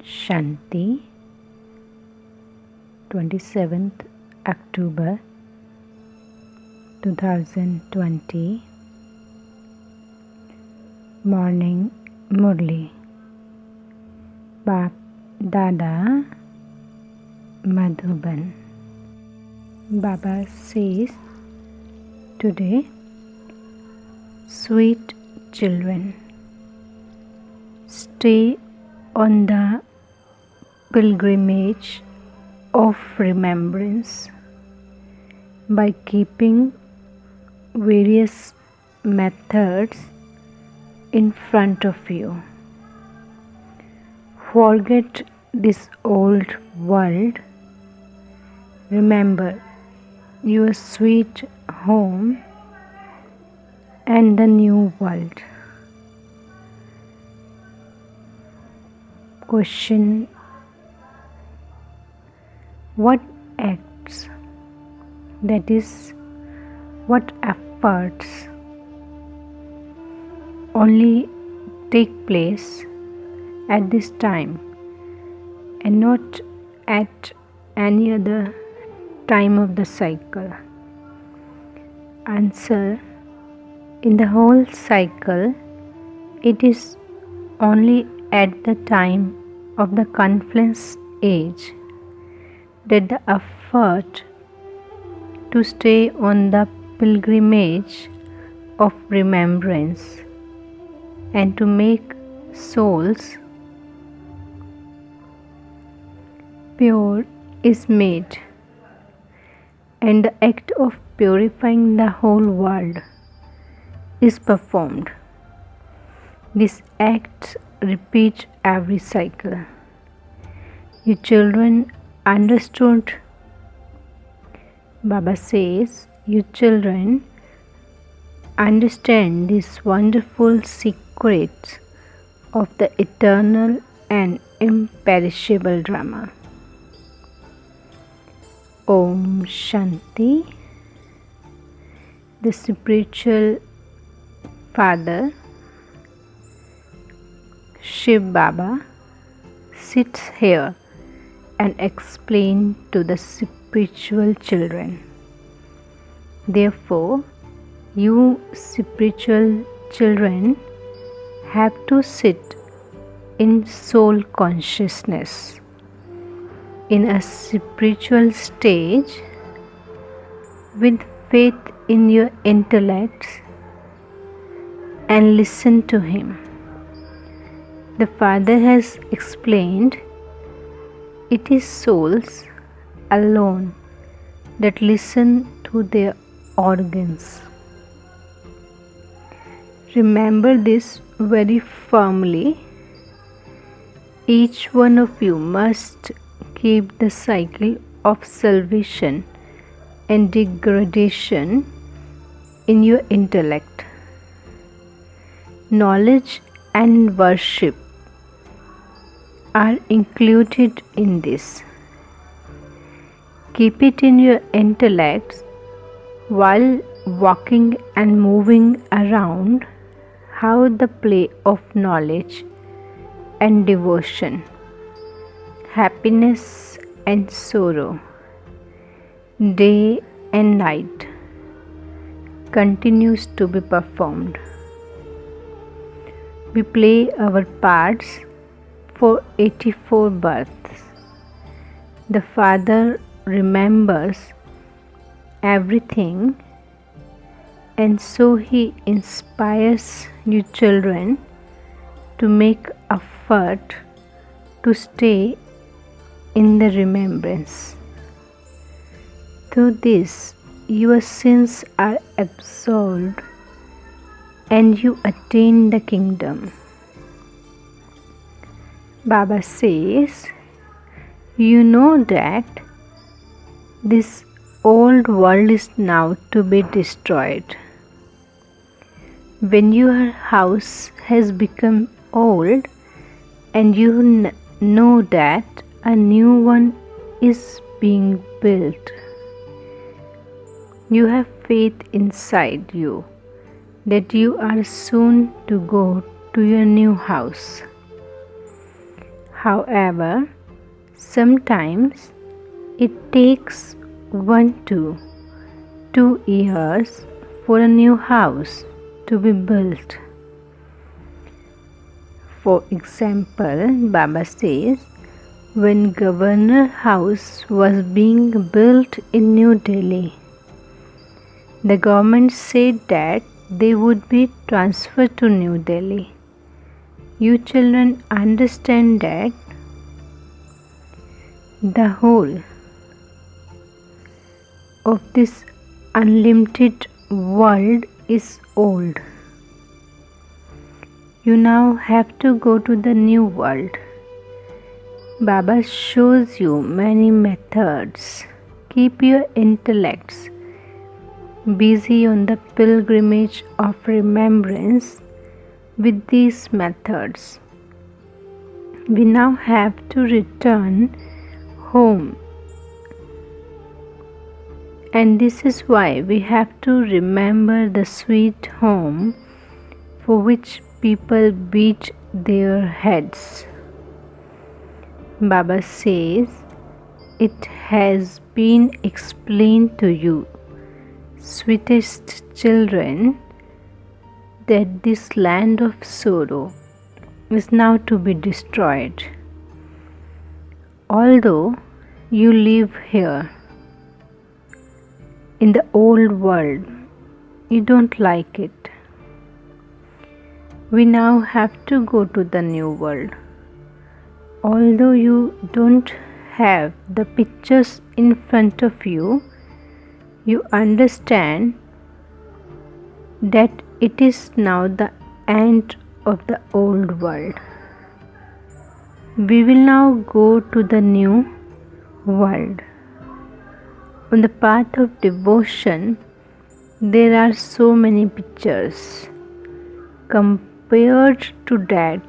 Shanti, 27th October 2020. Morning Murli. Bap Dada Madhuban. Baba says today, sweet children, stay on the pilgrimage of remembrance by keeping various methods in front of you. Forget this old world. Remember your sweet home and the new world. Question: what acts, that is, what efforts only take place at this time and not at any other time of the cycle? Answer: in the whole cycle, it is only at the time of the confluence age that the effort to stay on the pilgrimage of remembrance and to make souls pure is made, and the act of purifying the whole world is performed. This act repeats every cycle. You children understood? Baba says, you children understand this wonderful secret of the eternal and imperishable drama. Om Shanti. The spiritual father, Shiv Baba, sits here and explains to the spiritual children. Therefore, you spiritual children have to sit in soul consciousness in a spiritual stage with faith in your intellects and listen to him. The Father has explained it is souls alone that listen to their organs. Remember this very firmly. Each one of you must keep the cycle of salvation and degradation in your intellect. Knowledge and worship are included in this. Keep it in your intellect while walking and moving around, how the play of knowledge and devotion, happiness and sorrow, day and night continues to be performed. We play our parts for 84 births. The Father remembers everything, and so he inspires you children to make effort to stay in the remembrance. Through this, your sins are absolved and you attain the kingdom. Baba says, you know that this old world is now to be destroyed. When your house has become old and you know that a new one is being built, you have faith inside you that you are soon to go to your new house. However, sometimes it takes 1 to 2 years for a new house to be built. For example, Baba says, when Governor House was being built in New Delhi, the government said that they would be transferred to New Delhi. You children understand that the whole of this unlimited world is old. You now have to go to the new world. Baba shows you many methods. Keep your intellects busy on the pilgrimage of remembrance with these methods. We now have to return home, and this is why we have to remember the sweet home for which people beat their heads. Baba says, it has been explained to you, sweetest children, that this land of sorrow is now to be destroyed. Although you live here in the old world, you don't like it. We now have to go to the new world. Although you don't have the pictures in front of you, you understand that it is now the end of the old world. We will now go to the new world. On the path of devotion, there are so many pictures. Compared to that,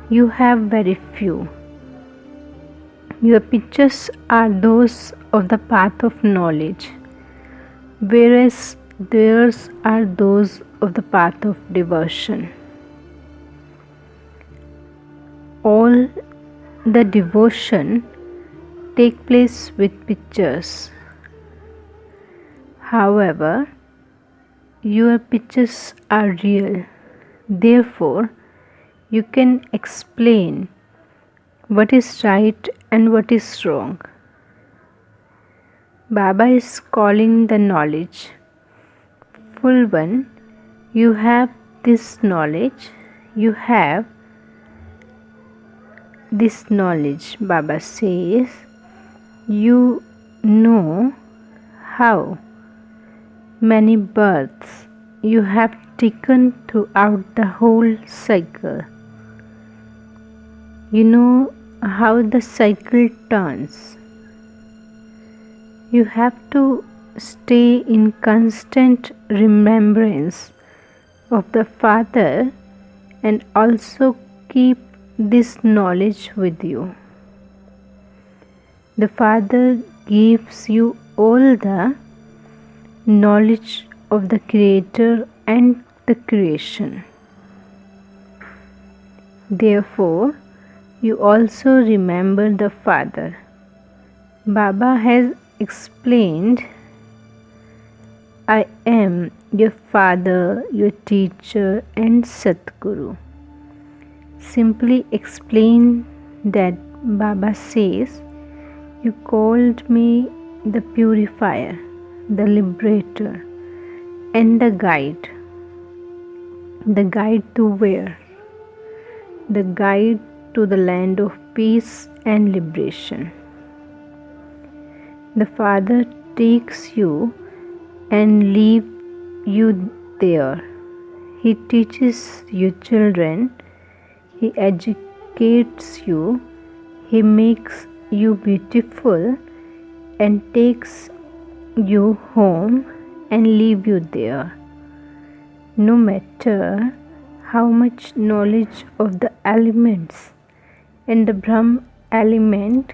you have very few. Your pictures are those of the path of knowledge, whereas theirs are those of the path of devotion. All the devotion take place with pictures. However, your pictures are real. Therefore, you can explain what is right and what is wrong. Baba is calling the knowledge. Full one, you have this knowledge. You have this knowledge. Baba says, you know how many births you have taken throughout the whole cycle. You know how the cycle turns. You have to stay in constant remembrance of the Father and also keep this knowledge with you. The Father gives you all the knowledge of the Creator and the creation. Therefore, you also remember the Father. Baba has explained, I am your Father, your teacher and Satguru. Simply explain that Baba says, you called me the purifier, the liberator and the guide. The guide to where? The guide to the land of peace and liberation. The Father takes you and leaves you there. He teaches you children. He educates you. He makes you beautiful and takes you home and leave you there. No matter how much knowledge of the elements and the Brahm element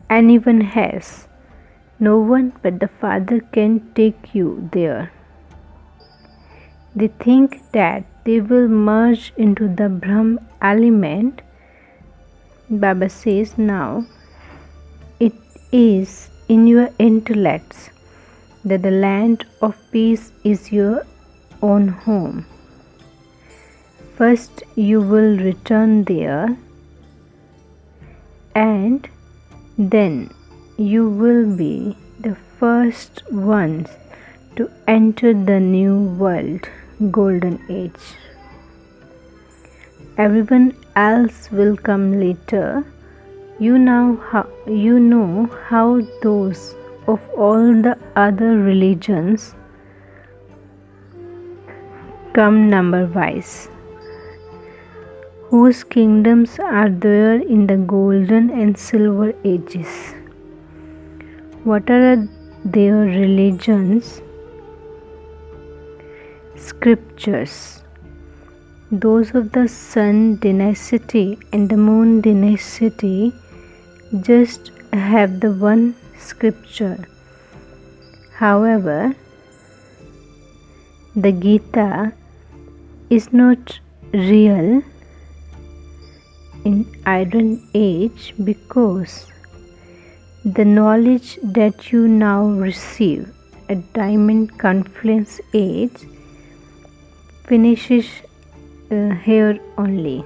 anyone has, no one but the Father can take you there. They think that they will merge into the Brahm element Baba says now it is in your intellects that the land of peace is your own home. First, you will return there, and then you will be the first ones to enter the new world, golden age. Everyone else will come later. You know how those of all the other religions come number-wise, whose kingdoms are there in the golden and silver ages. What are their religions? Scriptures. Those of the sun dynasty and the moon dynasty just have the one scripture. However, the Gita is not real in Iron Age because the knowledge that you now receive at Diamond Confluence Age finishes here only.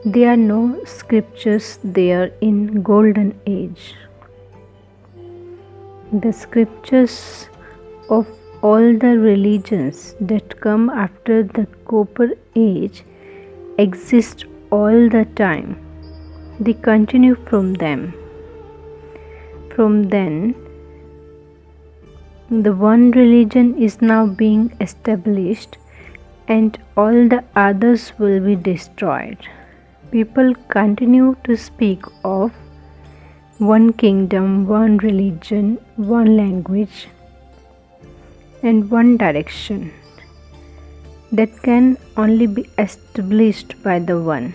There are no scriptures there in Golden Age. The scriptures of all the religions that come after the Copper Age exist all the time. They continue from them. From then, the one religion is now being established and all the others will be destroyed. People continue to speak of one kingdom, one religion, one language, and one direction that can only be established by the one.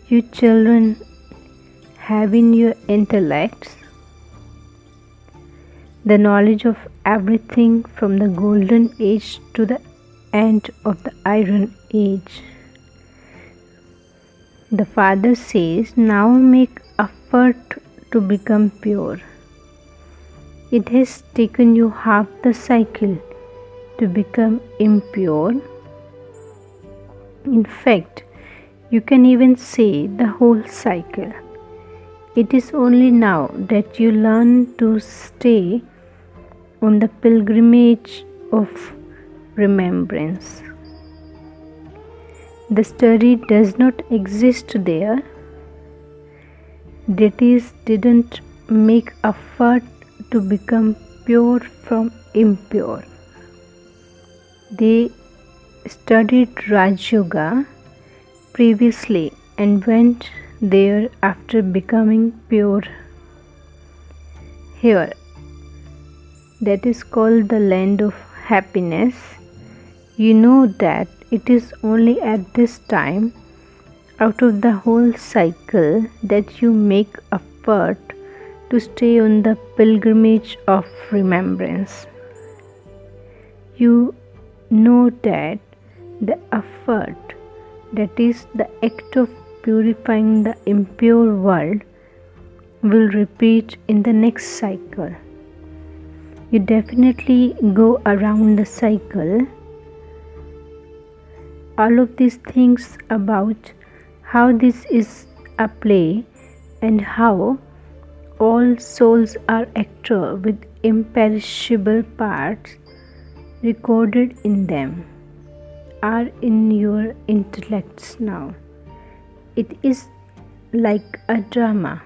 You children have in your intellects the knowledge of everything from the Golden Age to the end of the Iron Age. The Father says, now make effort to become pure. It has taken you half the cycle to become impure. In fact, you can even say the whole cycle. It is only now that you learn to stay on the pilgrimage of remembrance. The study does not exist there. Deities didn't make effort to become pure from impure. They studied Raj Yoga previously and went there after becoming pure. Here, that is called the land of happiness. You know that it is only at this time, out of the whole cycle, that you make effort to stay on the pilgrimage of remembrance. You know that the effort, that is the act of purifying the impure world, will repeat in the next cycle. You definitely go around the cycle. All of these things about how this is a play and how all souls are actor with imperishable parts recorded in them are in your intellects now. It is like a drama.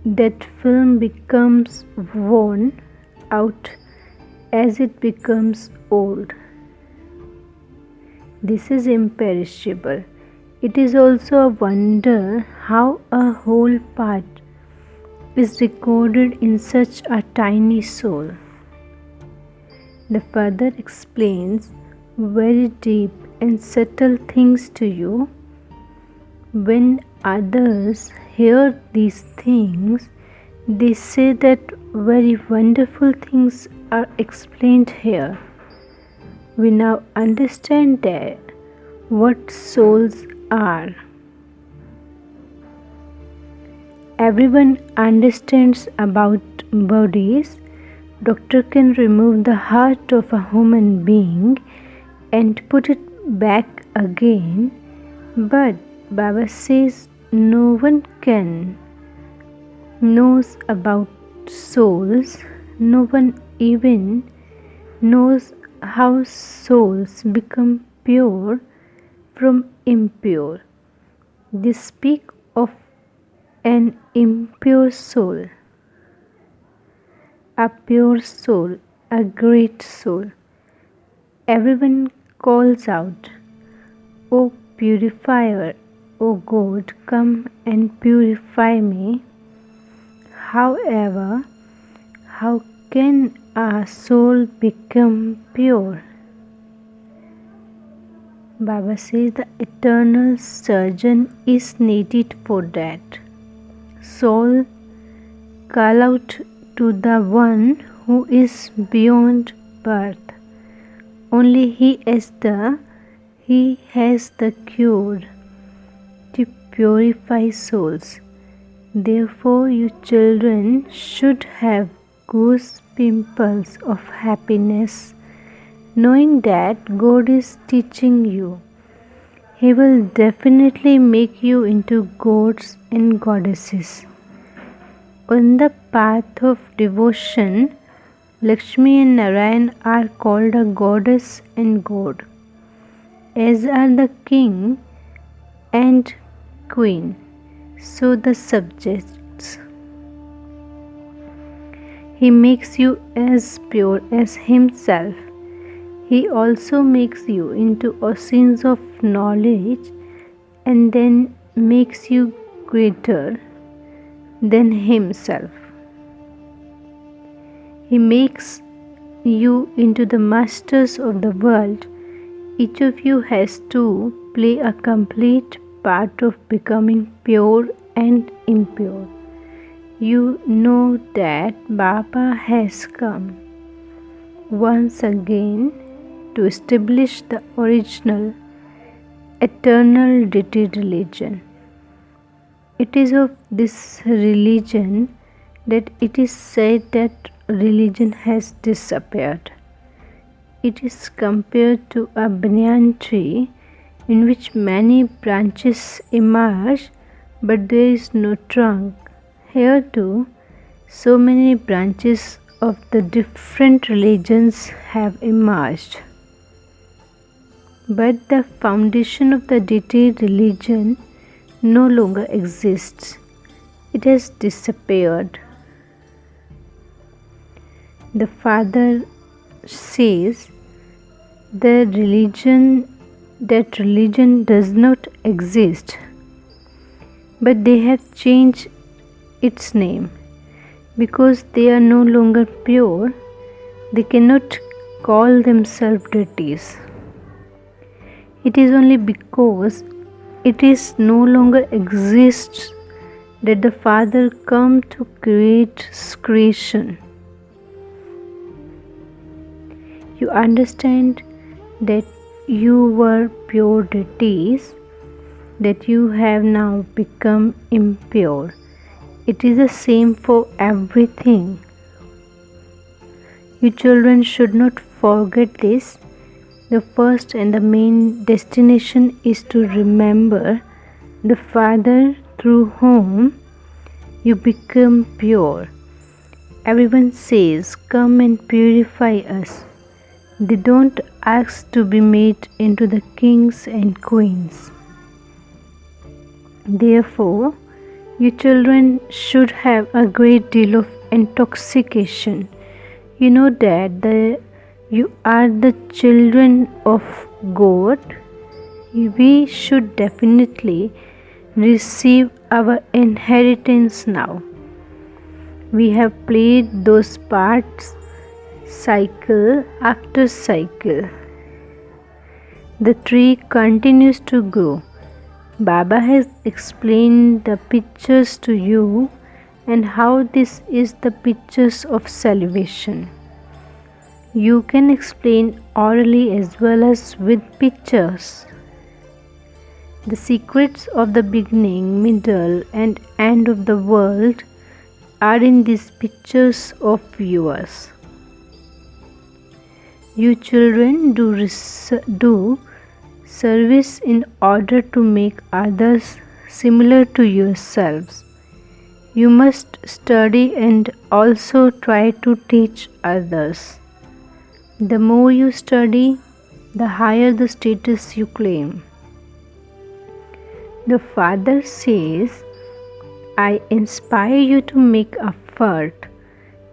That film becomes worn out as it becomes old. This is imperishable. It is also a wonder how a whole part is recorded in such a tiny soul. The Father explains very deep and subtle things to you. When others hear these things, they say that very wonderful things are explained here. We now understand that what souls are. Everyone understands about bodies. Doctor can remove the heart of a human being and put it back again, but Baba says no one can knows about souls. No one even knows how souls become pure from impure. They speak of an impure soul, a pure soul, a great soul. Everyone calls out, O purifier, O God, come and purify me. However, how can a soul become pure? Baba says the eternal surgeon is needed for that. Soul, call out to the one who is beyond birth. Only he has the cure to purify souls. Therefore, you children should have goose pimples of happiness, knowing that God is teaching you. He will definitely make you into gods and goddesses. On the path of devotion, Lakshmi and Narayan are called a goddess and god, as are the king and queen, so the subjects. He makes you as pure as himself. He also makes you into oceans of knowledge and then makes you greater than himself. He makes you into the masters of the world. Each of you has to play a complete part of becoming pure and impure. You know that Baba has come once again to establish the original eternal deity religion. It is of this religion that it is said that religion has disappeared. It is compared to a banyan tree in which many branches emerge, but there is no trunk. Here too, so many branches of the different religions have emerged. But the foundation of the deity religion no longer exists. It has disappeared. The Father says that religion does not exist, but they have changed its name. Because they are no longer pure, they cannot call themselves deities. It is only because it is no longer exists that the Father come to create creation. You understand that you were pure deities, that you have now become impure. It is the same for everything. You children should not forget this. The first and the main destination is to remember the Father through whom you become pure. Everyone says, "Come and purify us." They don't ask to be made into the kings and queens. Therefore, you children should have a great deal of intoxication. You know that you are the children of God. We should definitely receive our inheritance now. We have played those parts cycle after cycle. The tree continues to grow. Baba has explained the pictures to you and how this is the pictures of salvation. You can explain orally as well as with pictures. The secrets of the beginning, middle, and end of the world are in these pictures of yours. You children do service in order to make others similar to yourselves. You must study and also try to teach others. The more you study, the higher the status you claim. The Father says, I inspire you to make effort,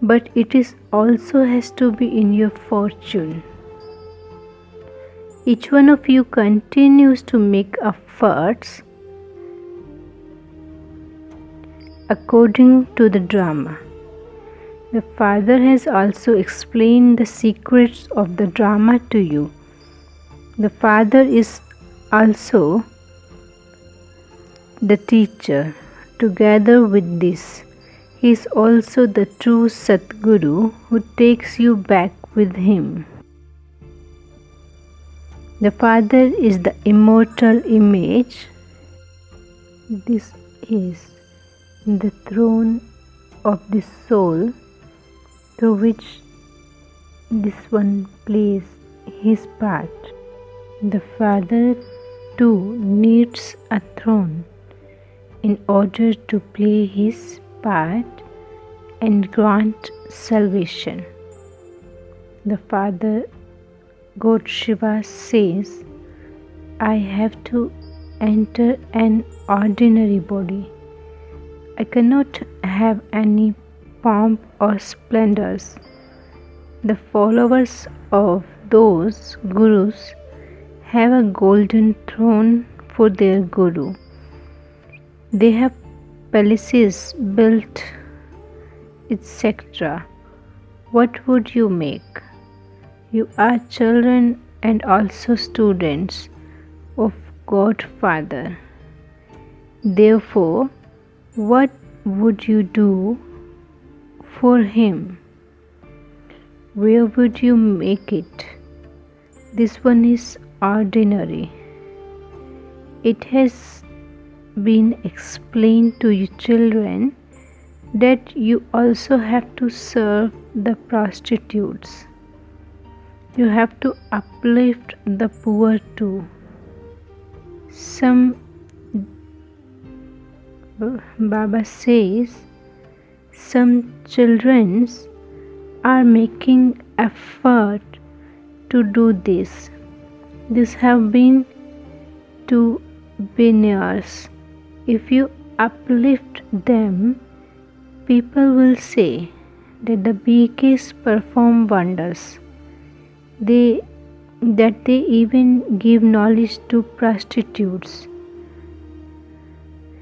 but it is also has to be in your fortune. Each one of you continues to make efforts according to the drama. The Father has also explained the secrets of the drama to you. The Father is also the teacher. Together with this, he is also the true Satguru who takes you back with him. The Father is the immortal image. This is the throne of the soul through which this one plays his part. The Father too needs a throne in order to play his part and grant salvation. The Father, God Shiva, says, I have to enter an ordinary body. I cannot have any pomp or splendors. The followers of those gurus have a golden throne for their guru. They have palaces built, etc. What would you make? You are children and also students of God Father. Therefore, what would you do for him? Where would you make it? This one is ordinary. It has been explained to you children that you also have to serve the prostitutes. You have to uplift the poor too. Baba says some children are making effort to do this. These have been to billionaires. If you uplift them, people will say that the BKs perform wonders. That they even give knowledge to prostitutes.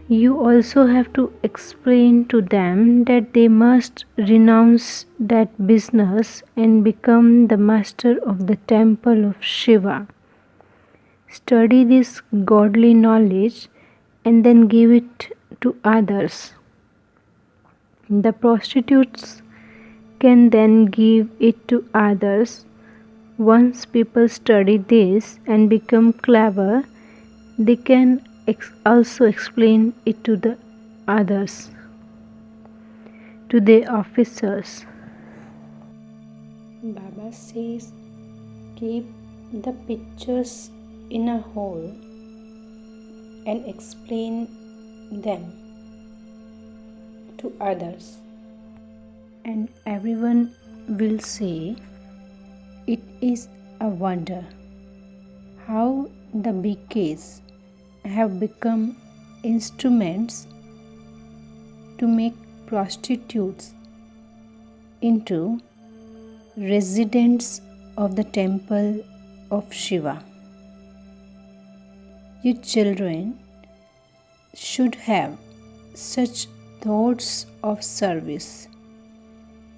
You also have to explain to them that they must renounce that business and become the master of the temple of Shiva. Study this godly knowledge and then give it to others. The prostitutes can then give it to others. Once people study this and become clever, they can also explain it to the others, to their officers. Baba says, keep the pictures in a hole and explain them to others, and everyone will say, it is a wonder how the BKs have become instruments to make prostitutes into residents of the temple of Shiva. You children should have such thoughts of service.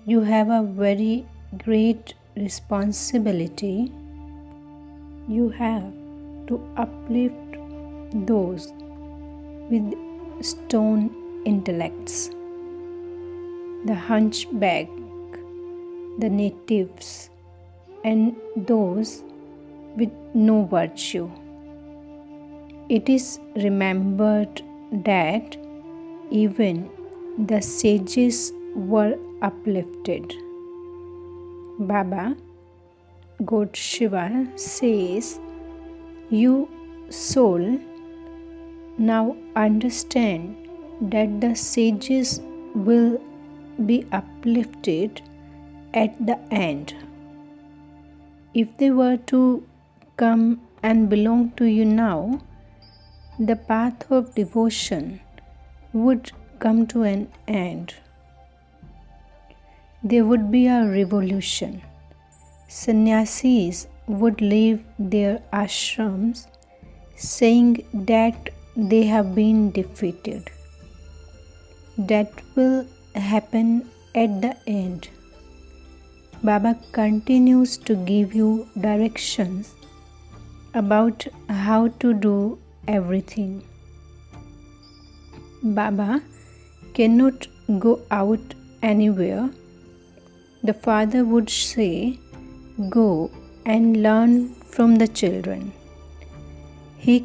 You have a very great responsibility. You have to uplift those with stone intellects, the hunchback, the natives, and those with no virtue. It is remembered that even the sages were uplifted. Baba, God Shiva, says, "You soul, now understand that the sages will be uplifted at the end. If they were to come and belong to you now, the path of devotion would come to an end. There would be a revolution. Sannyasis would leave their ashrams saying that they have been defeated. That will happen at the end." Baba continues to give you directions about how to do everything. Baba cannot go out anywhere. The father would say, "Go and learn from the children." He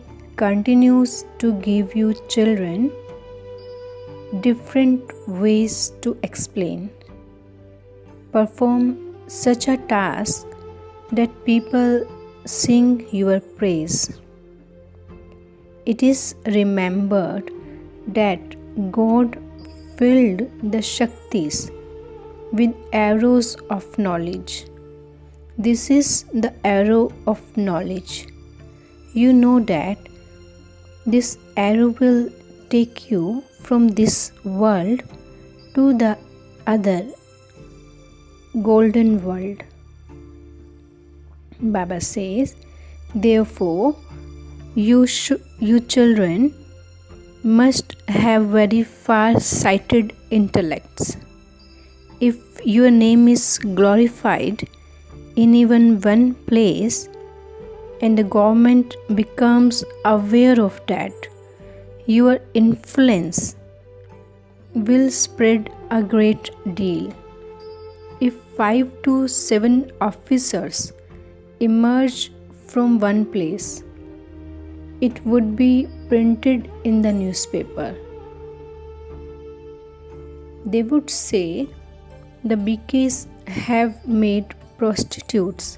continues to give you children different ways to explain. Perform such a task that people sing your praise. It is remembered that God filled the Shaktis with arrows of knowledge. This is the arrow of knowledge. You know that this arrow will take you from this world to the other golden world. Baba says, therefore, you children must have very far-sighted intellects. If your name is glorified in even one place and the government becomes aware of that, your influence will spread a great deal. If 5 to 7 officers emerge from one place, it would be printed in the newspaper. They would say, the BKs have made prostitutes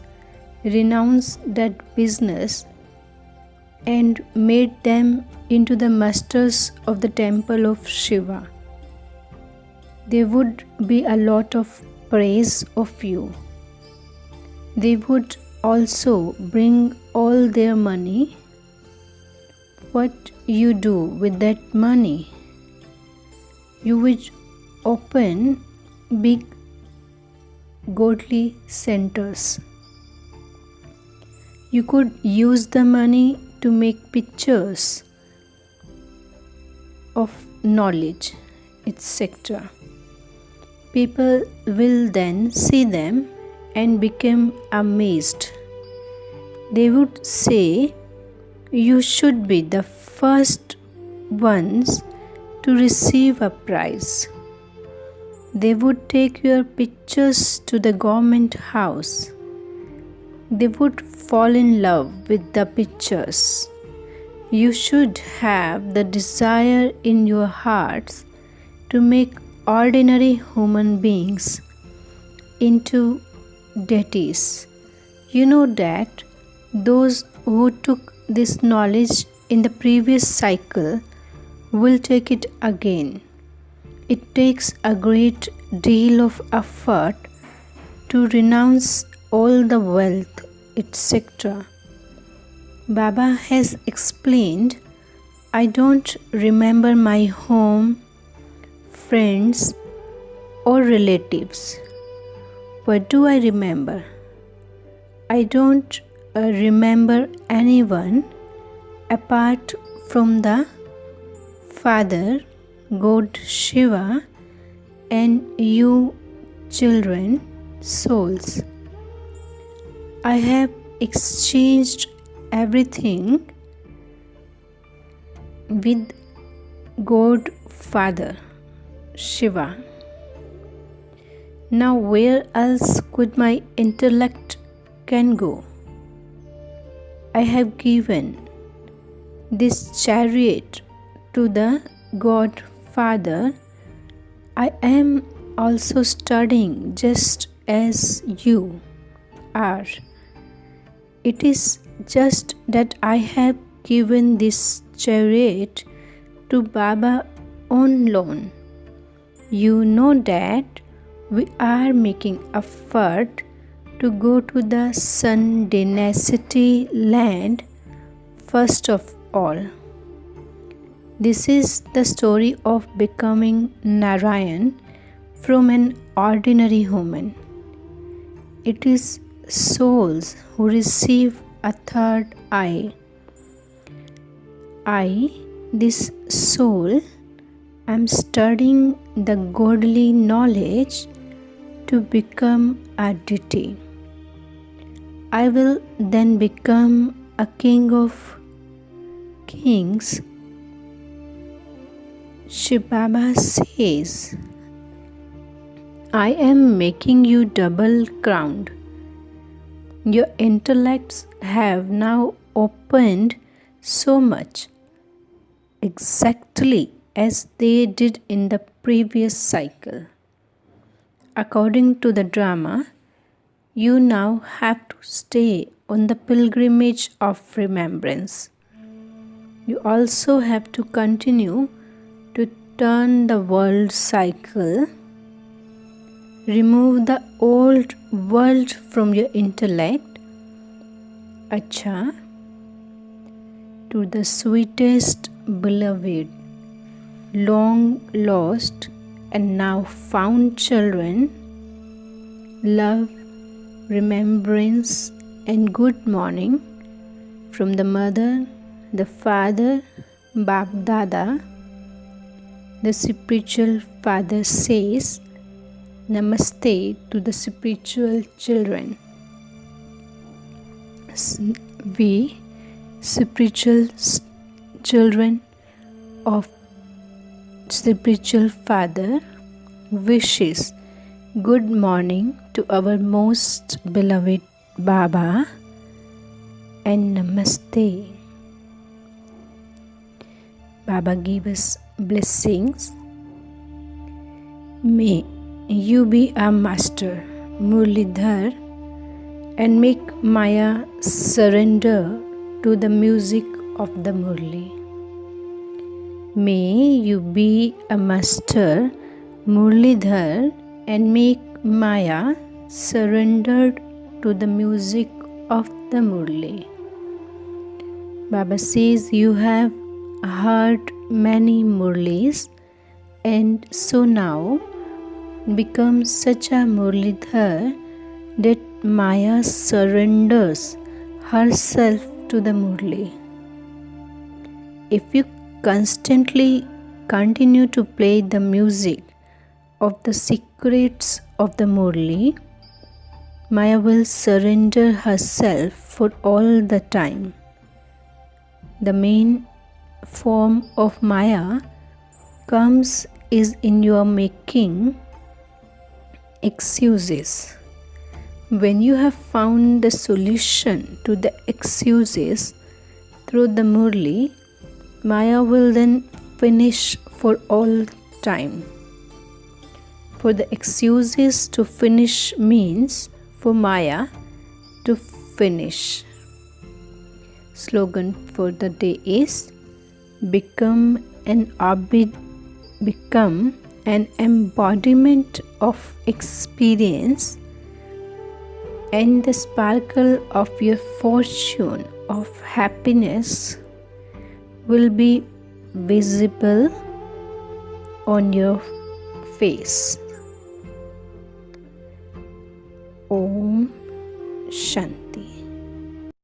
renounce that business and made them into the masters of the temple of Shiva. There would be a lot of praise of you. They would also bring all their money. What you do with that money? You would open big godly centers. You could use the money to make pictures of knowledge, etc. People will then see them and become amazed. They would say, you should be the first ones to receive a prize. They would take your pictures to the government house. They would fall in love with the pictures. You should have the desire in your hearts to make ordinary human beings into deities. You know that those who took this knowledge in the previous cycle will take it again. It takes a great deal of effort to renounce all the wealth, etc. Baba has explained, I don't remember my home, friends, or relatives. What do I remember? I don't remember anyone apart from the Father, God Shiva, and you children, souls. I have exchanged everything with God Father, Shiva. Now where else could my intellect can go. I have given this chariot to the Godfather. I am also studying just as you are. It is just that I have given this chariot to Baba on loan. You know that we are making effort to go to the Sun Dynasty land first of all. This is the story of becoming Narayan from an ordinary human. It is souls who receive a third eye. I, this soul, am studying the godly knowledge to become a deity. I will then become a king of kings. Shiv Baba says, I am making you double crowned. Your intellects have now opened so much, exactly as they did in the previous cycle. According to the drama, you now have to stay on the pilgrimage of remembrance. You also have to continue to turn the world cycle. Remove the old world from your intellect. Acha, to the sweetest beloved, long lost and now found children, love, remembrance, and good morning from the mother, the father, Bap Dada. The spiritual father says, Namaste to the spiritual children. We, spiritual children of spiritual father, wishes good morning to our most beloved Baba and Namaste. Baba give us blessings. May you be a master, Murlidhar, and make Maya surrender to the music of the Murli. May you be a master, Murlidhar, and make Maya surrendered to the music of the Murli. Baba says you have heard many Murlis, and so now become such a Murlidhar that Maya surrenders herself to the Murli. If you constantly continue to play the music of the secrets of the Murli, Maya will surrender herself for all the time. The main form of Maya comes is in your making excuses. When you have found the solution to the excuses through the Murli, Maya will then finish for all time. For the excuses to finish means for Maya to finish. Slogan for the day is become an embodiment of experience, and the sparkle of your fortune of happiness will be visible on your face.